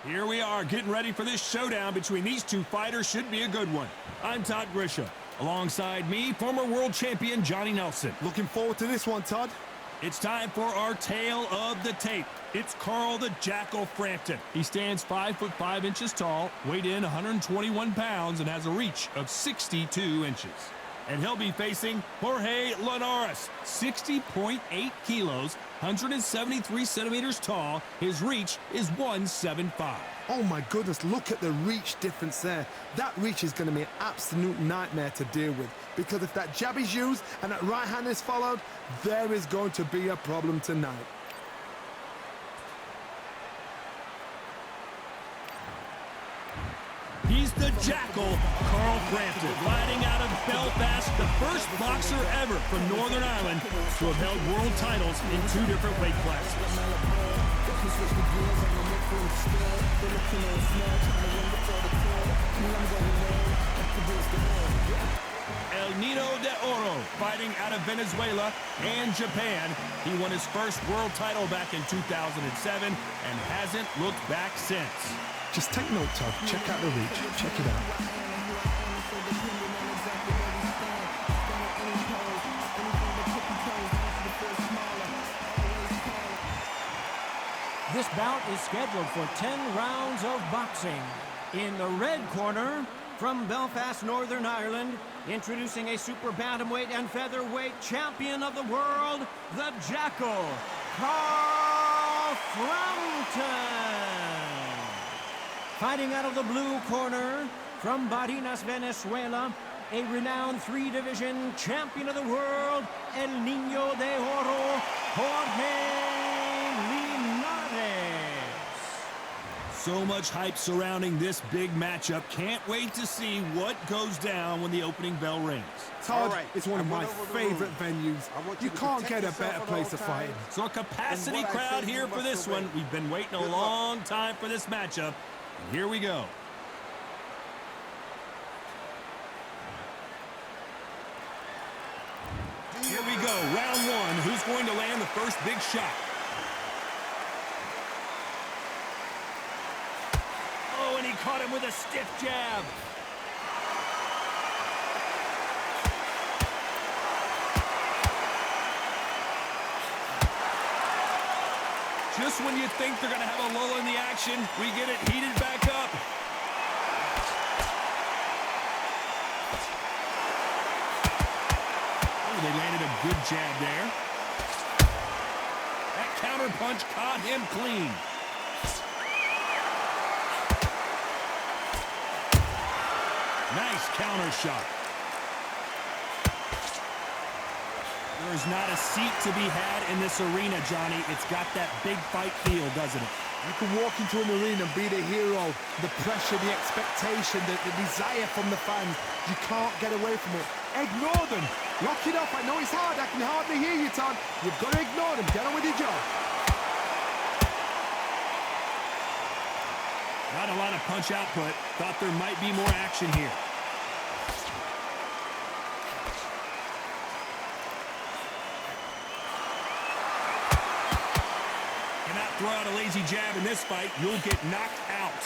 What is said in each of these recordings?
Here we are, getting ready for this showdown between these two fighters. Should be a good one. I'm Todd Grisham. Alongside me, former world champion Johnny Nelson. Looking forward to this one, Todd. It's time for our tale of the tape. It's Carl the Jackal Frampton. He stands 5'5" tall, weighed in 121 pounds, and has a reach of 62 inches. And he'll be facing Jorge Linares, 60.8 kilos, 173 centimeters tall. His reach is 175. Oh my goodness, look at the reach difference there. That reach is going to be an absolute nightmare to deal with, because if that jab is used and that right hand is followed, there is going to be a problem tonight. He's the Jackal, Carl Frampton, fighting out of Belfast, the first boxer ever from Northern Ireland to have held world titles in 2 different weight classes. El Niño de Oro, fighting out of Venezuela and Japan. He won his first world title back in 2007 and hasn't looked back since. Just take note, Todd. Check out the reach. Check it out. This bout is scheduled for 10 rounds of boxing. In the red corner, from Belfast, Northern Ireland, introducing a super bantamweight and featherweight champion of the world, the Jackal, Carl Frampton. Fighting out of the blue corner, from Barinas, Venezuela, a renowned 3-division champion of the world, El Niño de Oro, Jorge Linares. So much hype surrounding this big matchup. Can't wait to see what goes down when the opening bell rings. Todd, it's one of my favorite venues. You can't get a better place to fight. So a capacity crowd here for this one. We've been waiting a long time for this matchup. And here we go. Here we go, round 1. Who's going to land the first big shot? Oh, and he caught him with a stiff jab. Just when you think they're going to have a lull in the action, we get it heated back up. Oh, they landed a good jab there. That counter punch caught him clean. Nice counter shot. There's not a seat to be had in this arena, Johnny. It's got that big fight feel, doesn't it? You can walk into an arena and be the hero. The pressure, the expectation, the desire from the fans. You can't get away from it. Ignore them. Lock it up. I know it's hard. I can hardly hear you, Todd. You've got to ignore them. Get on with your job. Not a lot of punch output. Thought there might be more action here. Throw out a lazy jab in this fight, you'll get knocked out.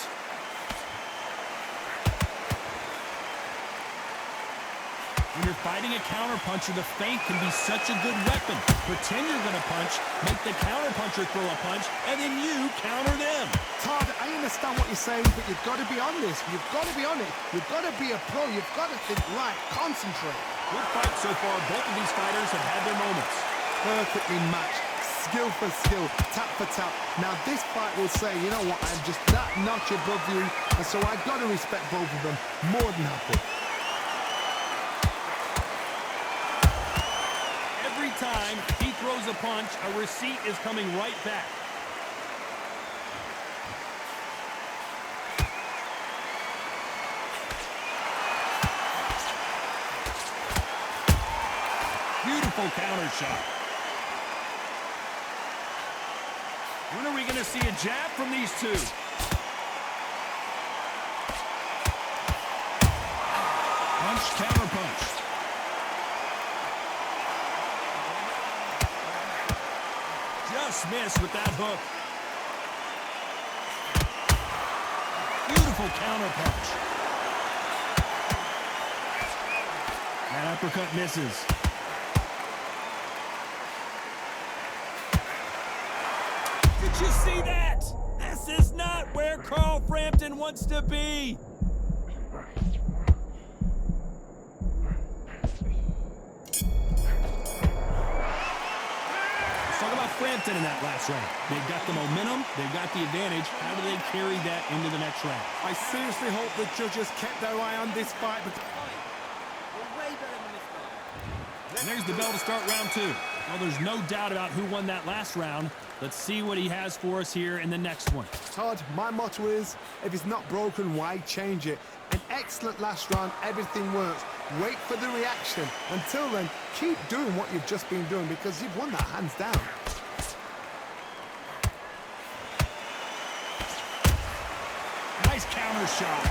When you're fighting a counterpuncher, the feint can be such a good weapon. Pretend you're going to punch, make the counterpuncher throw a punch, and then you counter them. Todd, I understand what you're saying, but you've got to be on this. You've got to be on it. You've got to be a pro. You've got to think right. Concentrate. Good fight so far. Both of these fighters have had their moments. Perfectly matched. Skill for skill, tap for tap. Now this fight will say, you know what, I'm just that notch above you, and so I've got to respect both of them more than happy. Every time he throws a punch, a receipt is coming right back. Beautiful counter shot. When are we going to see a jab from these two? Punch, counter punch. Just missed with that hook. Powerful counter punch. That uppercut misses. Did you see that? This is not where Carl Frampton wants to be. Let's talk about Frampton in that last round. They've got the momentum, they've got the advantage. How do they carry that into the next round? I seriously hope the judges kept their eye on this fight. And there's the bell to start round two. Well, there's no doubt about who won that last round. Let's see what he has for us here in the next one. Todd, my motto is, if it's not broken, why change it? An excellent last round, everything works. Wait for the reaction. Until then, keep doing what you've just been doing because you've won that hands down. Nice counter shot.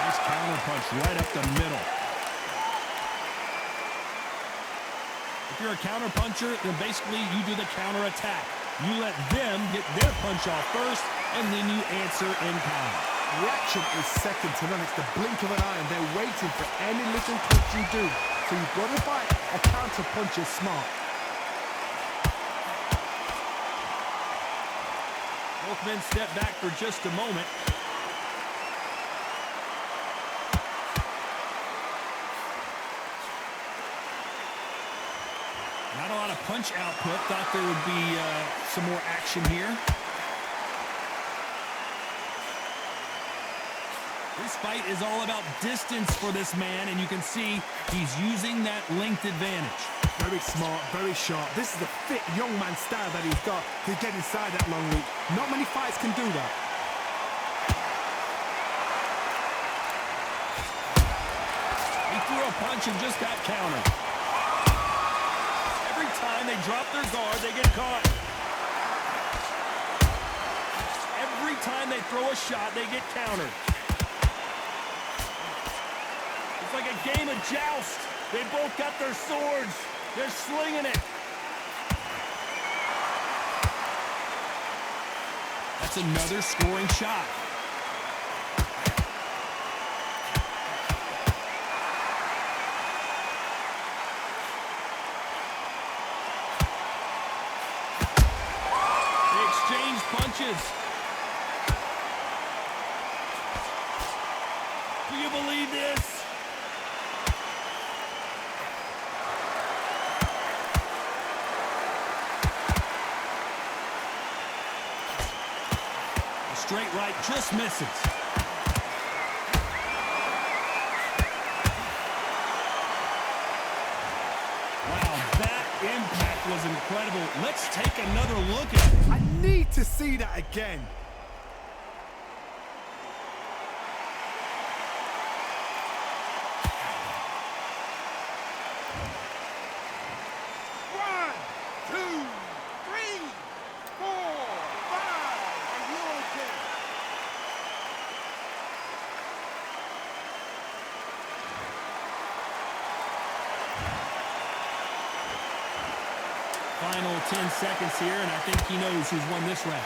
Nice counter punch right up the middle. If you're a counter puncher, then basically you do the counter attack. You let them get their punch off first, and then you answer in kind. Reaction is second to none. It's the blink of an eye, and they're waiting for any little touch you do. So you've got to fight a counter puncher smart. Both men step back for just a moment. Not a lot of punch output. Thought there would be some more action here. This fight is all about distance for this man, and you can see he's using that length advantage. Very smart, very sharp. This is the fit young man style that he's got to get inside that long reach. Not many fights can do that. He threw a punch and just got countered. Every time they drop their guard, they get caught. Every time they throw a shot, they get countered. It's like a game of joust. They both got their swords. They're slinging it. That's another scoring shot. They exchange punches. Do you believe this? Straight right just misses. Wow, that impact was incredible. Let's take another look at it. I need to see that again. One, two, three, four, five. Are you okay? Final 10 seconds here, and I think he knows who's won this round.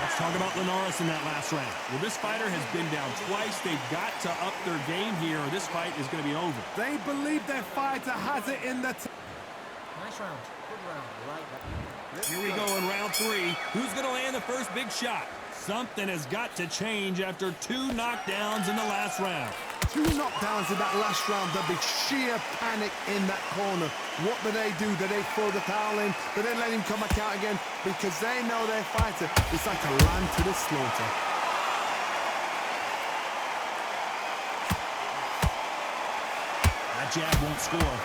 Let's talk about Linares in that last round. Well, this fighter has been down twice. They've got to up their game here, or this fight is going to be over. They believe their fighter has it in the... Nice round. Good round. Right back. Here we go in round three. Who's going to land the first big shot? Something has got to change after two knockdowns in the last round. Two knockdowns in that last round. There'll be sheer panic in that corner. What do they do? Do they throw the towel in? Do they let him come back out again? Because they know their fighter is like a lamb to the slaughter. That jab won't score.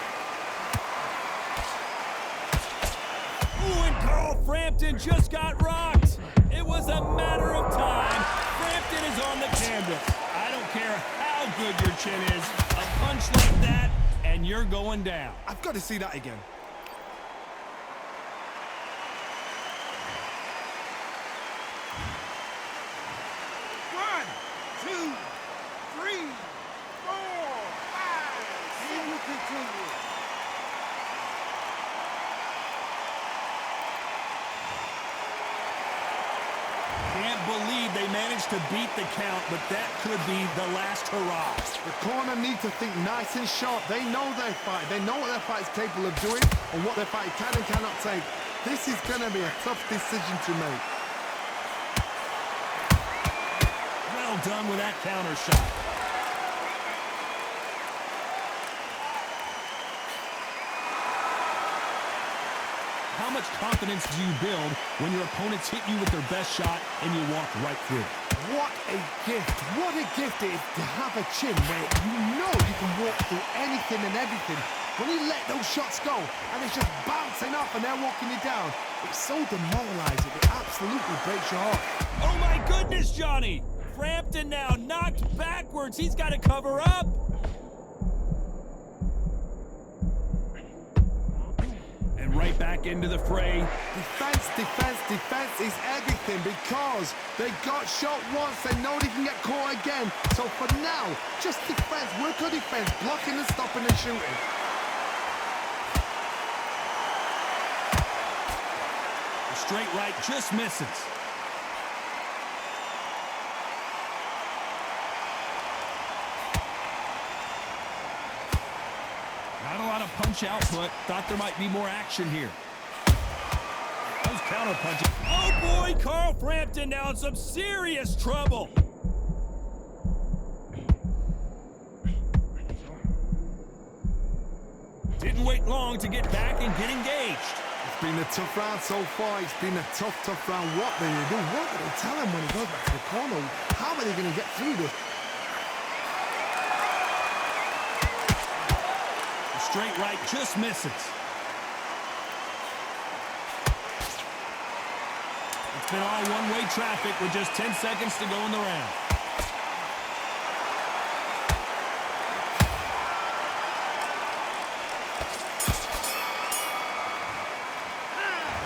Ooh, and Carl Frampton just got rocked. It was a matter of time. Frampton is on the canvas. I don't care how good your chin is. A punch like that, and you're going down. I've got to see that again. One, two, three, four, five, six. Can't believe they managed to beat the count, but that could be the last hurrah. The corner need to think nice and sharp. They know their fight. They know what their fight is capable of doing and what their fight can and cannot take. This is going to be a tough decision to make. Well done with that counter shot. How much confidence do you build when your opponents hit you with their best shot and you walk right through? What a gift. What a gift it is to have a chin where you know you can walk through anything and everything. When you let those shots go and it's just bouncing off and they're walking you down, it's so demoralizing. It absolutely breaks your heart. Oh my goodness, Johnny! Frampton now knocked backwards. He's got to cover up. And right back into the fray. Defense, defense, defense is everything because they got shot once. They know they can get caught again. So for now, just defense, work on defense, blocking and stopping and shooting. The straight right just misses. Not a lot of punch output. Thought there might be more action here. Those counter punches. Oh boy, Carl Frampton now in some serious trouble. Didn't wait long to get back and get engaged. It's been a tough round so far. It's been a tough, tough round. What do they do? What do they tell him when he goes back to the corner? How are they going to get through this? Straight right just misses. It's been all one-way traffic with just 10 seconds to go in the round.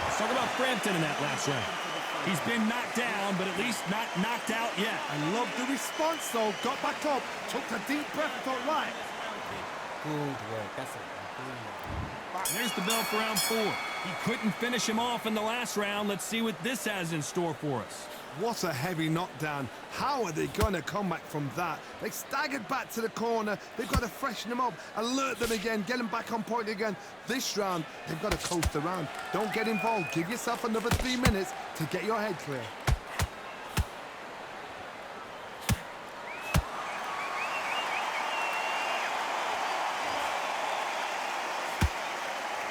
Let's talk about Frampton in that last round. He's been knocked down, but at least not knocked out yet. I love the response, though. Got back up, took a deep breath, thought, right. Good work. That's it. There's the bell for round 4. He couldn't finish him off in the last round. Let's see what this has in store for us. What a heavy knockdown. How are they going to come back from that? They staggered back to the corner. They've got to freshen them up, alert them again, get them back on point again. This round, they've got to coast around. Don't get involved. Give yourself another 3 minutes to get your head clear.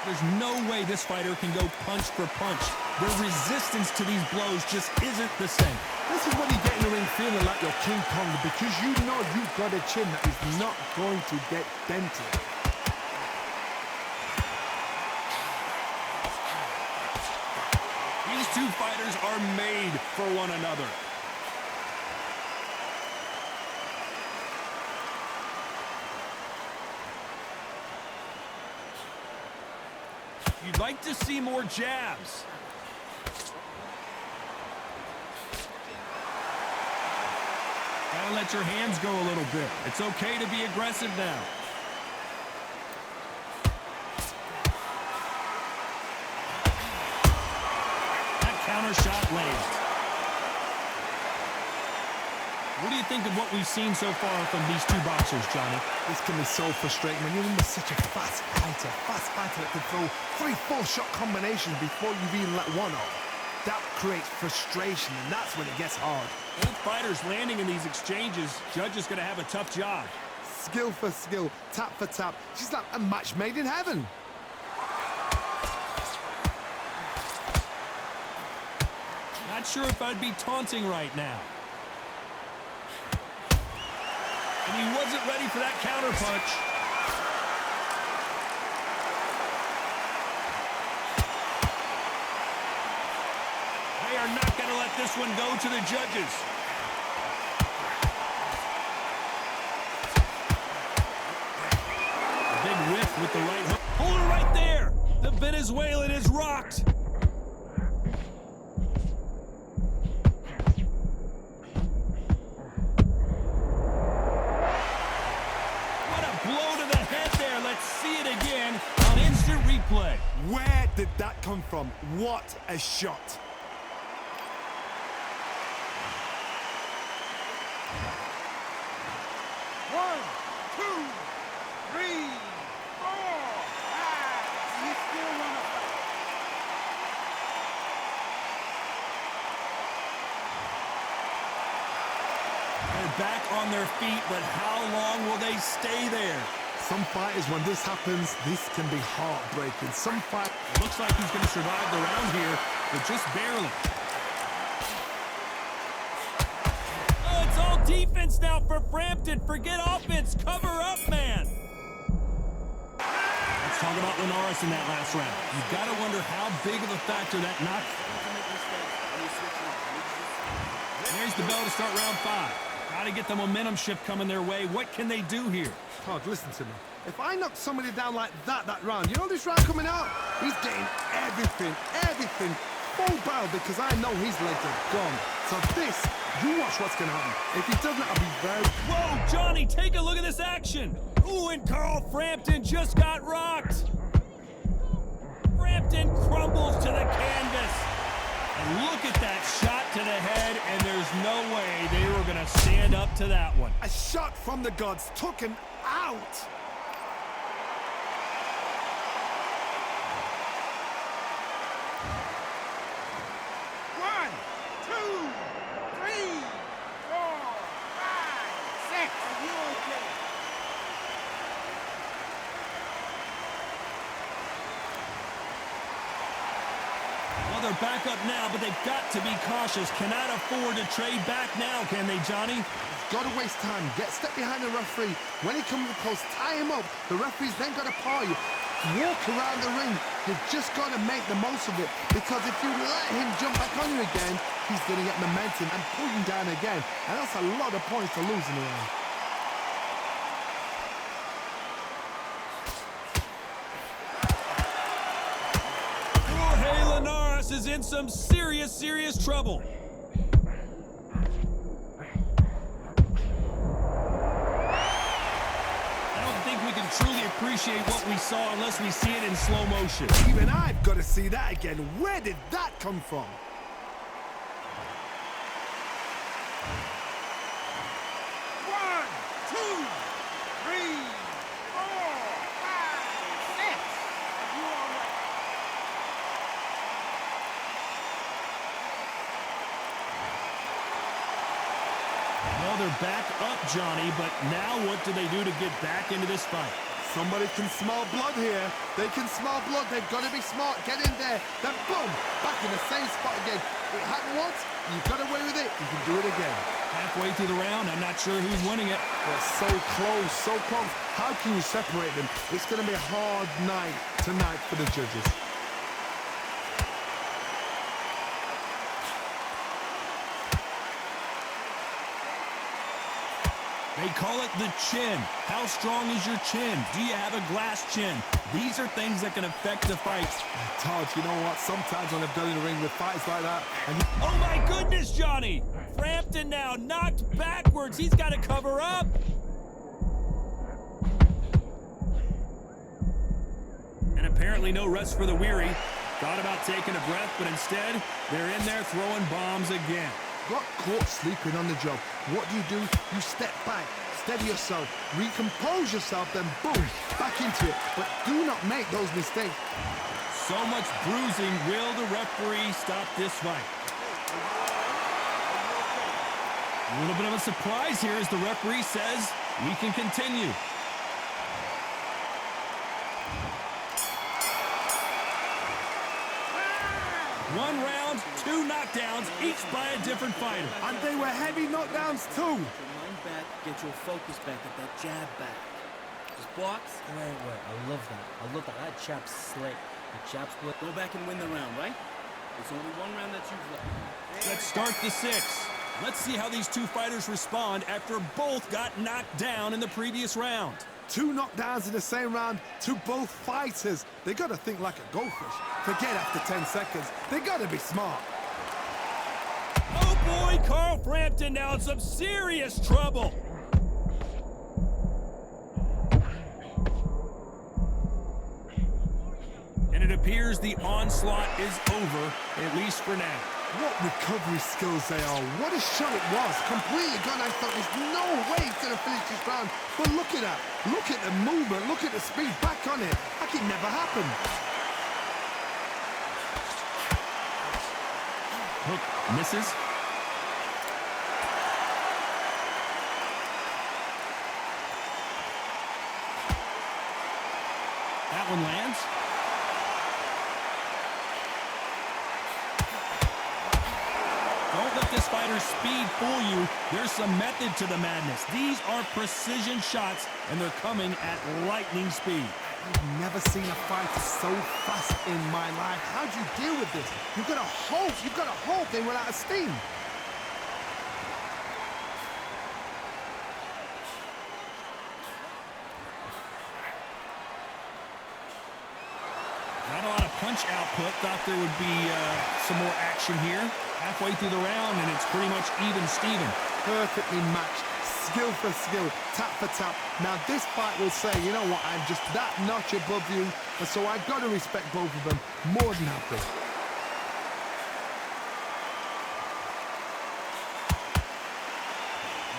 There's no way this fighter can go punch for punch. Their resistance to these blows just isn't the same. This is what you get in the ring feeling like you're King Kong because you know you've got a chin that is not going to get dented. These two fighters are made for one another. You'd like to see more jabs. Gotta let your hands go a little bit. It's okay to be aggressive now. That counter shot lands. What do you think of what we've seen so far from these two boxers, Johnny? This can be so frustrating when you're in with such a fast fighter that can throw 3-4 shot combinations before you've even let one off. That creates frustration, and that's when it gets hard. Both fighters landing in these exchanges, Judge is going to have a tough job. Skill for skill, tap for tap. She's like a match made in heaven. Not sure if I'd be taunting right now. And he wasn't ready for that counter punch. They are not going to let this one go to the judges. A big whiff with the right hook. Hold her right there. The Venezuelan is rocked. What a blow to the head there. Let's see come from? What a shot. One, two, three, four, five. You still want to fight? They're back on their feet, but how long will they stay there? Some fighters, when this happens, this can be heartbreaking. Some fight. Looks like he's going to survive the round here, but just barely. Oh, it's all defense now for Frampton. Forget offense. Cover up, man. Let's talk about Linares in that last round. You've got to wonder how big of a factor that knock. There's the bell to start round 5. Got to get the momentum shift coming their way. What can they do here? Todd, listen to me. If I knock somebody down like that round, you know this round coming out? He's getting everything, full barrel, because I know his legs are gone. So this, you watch what's going to happen. If he doesn't, I'll be very... Whoa, Johnny, take a look at this action. Ooh, and Carl Frampton just got rocked. Frampton crumbles to the canvas. And look at that shot to the head, and there's no way they were going to stand up to that one. A shot from the gods took him out. One, two, three, four, five, six. Are you okay? Well, they're back up now, but they've got to be cautious. Cannot afford to trade back now, can they, Johnny? Got to waste time. Get step behind the referee. When he comes close, tie him up. The referee's then got to paw you. Walk around the ring. You've just got to make the most of it. Because if you let him jump back on you again, he's going to get momentum and pull you down again. And that's a lot of points to lose in the round. Jorge Linares is in some serious trouble. Truly appreciate what we saw unless we see it in slow motion. Even I've got to see that again. Where did that come from? One, two, three, four, five, six. Are you all right? Well, they're back up, Johnny, but now what do they do to get back into this fight? Somebody can smell blood here. They can smell blood. They've got to be smart. Get in there. Then boom, back in the same spot again. It happened once. You got away with it. You can do it again. Halfway through the round, I'm not sure who's winning it. They're so close, so close. How can you separate them? It's going to be a hard night tonight for the judges. They call it the chin. How strong is your chin? Do you have a glass chin? These are things that can affect the fight. Todd, you know what? Sometimes when I've done in the ring with fights like that, and Oh my goodness, Johnny! Frampton now knocked backwards. He's got to cover up. And apparently no rest for the weary. Thought about taking a breath, but instead, they're in there throwing bombs again. got caught sleeping on the job. What do? You step back, steady yourself, recompose yourself, then boom, back into it. But do not make those mistakes. So much bruising. Will the referee stop this fight? A little bit of a surprise here as the referee says we can continue. One round, 2 knockdowns, each by a different fighter. And they were heavy knockdowns too. Get your mind back, get your focus back, get that jab back. Just box. Wait. I love that. That jab's slick. The jab split. Go back and win the round, right? There's only one round that you've left. Let's start the 6. Let's see how these two fighters respond after both got knocked down in the previous round. 2 knockdowns in the same round to both fighters. They got to think like a goldfish. Forget after 10 seconds. They got to be smart. Oh boy, Carl Frampton now in some serious trouble. And it appears the onslaught is over, at least for now. What recovery skills they are. What a shot it was. Completely gone. I thought there's no way he's going to finish this round. But look at that. Look at the movement. Look at the speed. Back on it. Like it never happened. Hook misses. That one lands. Don't let this fighter's speed fool you. There's some method to the madness. These are precision shots, and they're coming at lightning speed. I've never seen a fighter so fast in my life. How do you deal with this? You've got to hope. You've got to hope they run out of steam. Not a lot of punch output. Thought there would be some more action here. Halfway through the round, and it's pretty much even Steven. Perfectly matched. Skill for skill. Tap for tap. Now this fight will say, you know what, I'm just that notch above you, and so I've got to respect both of them. More than happy.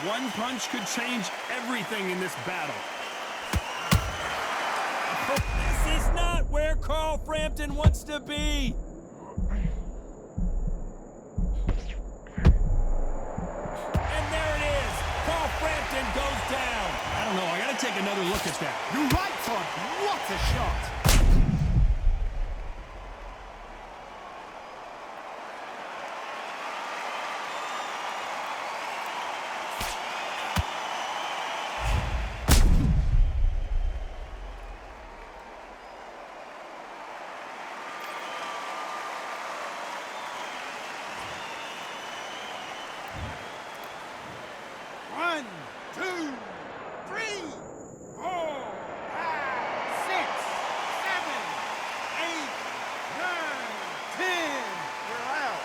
One punch could change everything in this battle. This is not where Carl Frampton wants to be. Frampton goes down. I don't know. I got to take another look at that. You're right, Todd. What a shot. One, two, three, 4, 5, 6, 7, 8, 9, 10. You're out.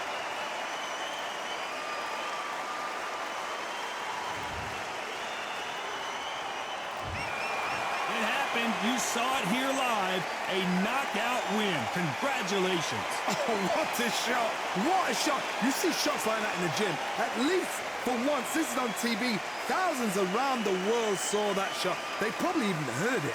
It happened. You saw it here live. A knockout win. Congratulations. Oh, what a shot. What a shot. You see shots like that in the gym. At least for once, this is on TV. Thousands around the world saw that shot. They probably even heard it.